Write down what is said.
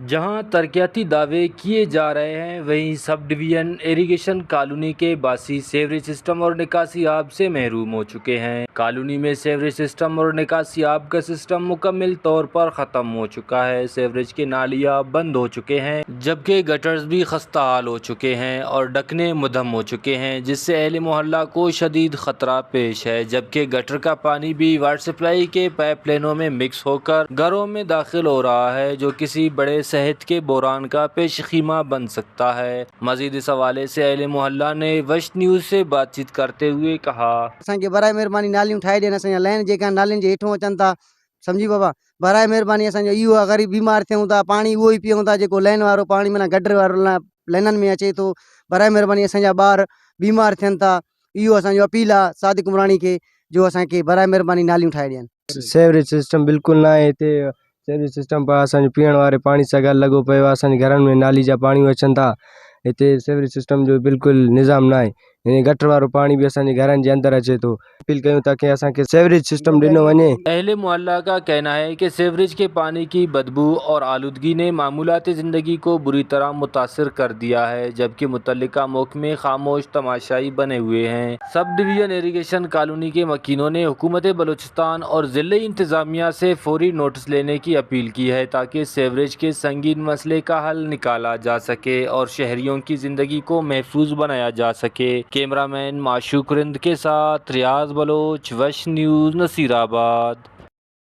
जहां तरक्याती दावे किए जा रहे हैं, वहीं सब डिवीजन इरिगेशन कॉलोनी के बासी सेवरेज सिस्टम और निकासी आब से महरूम हो चुके हैं। कॉलोनी में सेवरेज सिस्टम और निकासी आब का सिस्टम मुकम्मल तौर पर ख़त्म हो चुका है। सेवरेज के नालियाँ बंद हो चुके हैं, जबकि गटर्स भी खस्ता हाल हो चुके हैं और ढकने मुधम हो चुके हैं, जिससे अहले मोहल्ला को शदीद ख़तरा पेश है। जबकि गटर का पानी भी वाटर सप्लाई के पाइप लाइनों में मिक्स होकर घरों में दाखिल हो रहा है, जो किसी बड़े सेहत के बहरान का पेश खीमा बन सकता है। मजीद इस हवाले से अहले मोहल्ला ने वश न्यूज़ से बातचीत करते हुए कहा, असांखे बराए मेहरबानी नालियूं ठाहे ॾियनि, असांजा लाइन जेका नालियुनि जे हेठों अचनि था, सम्झी बाबा, बराए मेहरबानी असांजो इहो आहे, ग़रीब बीमार थियूं था, पाणी उहो ई पीऊं था जेको लाइन वारो पाणी माना गटर वारो लाइननि में अचे थो। बराए मेहरबानी असांजा ॿार बीमार थियनि था, इहो असांजो अपील आहे सादिक उमराणी खे, जो असांखे बराए मेहरबानी नालियूं ठाहे ॾियनि। सेवरेज सिस्टम बिल्कुलु न आहे हिते। सेवरेज सिस्टम पर असांजो पीअण वारे पाणी सां गॾु लॻो पियो आहे। असांजे घरनि में नाली जा पाणी अचनि था। हिते सेवरेज सिस्टम जो बिल्कुलु निज़ाम न आहे। हिन गटर वारो पाणी भी असांजे घरनि जे अंदरि अचे थो। अपील कयूं था कि असांखे सेवरेज सिस्टम ॾिनो वञे। अहले मोहल्ला का कहना है कि सेवरेज के पानी की बदबू और आलूदगी ने मामूलाती ज़िंदगी को बुरी तरह मुतासर कर दिया है, जबकि मुतल्लिका महकमे खामोश तमाशाई बने हुए हैं। सब डिवीजन इरिगेशन कॉलोनी के मकीनों ने हुकूमत बलूचिस्तान और ज़िले इंतज़ामिया से फौरी नोटिस लेने की अपील की है, ताकि सेवरेज के संगीन मसले का हल निकाला जा सके और शहरियों की ज़िंदगी को महफूज बनाया जा सके। कैमरामैन माशूक रिंद के साथ रियाज बलोच, वश न्यूज़, नसीराबाद।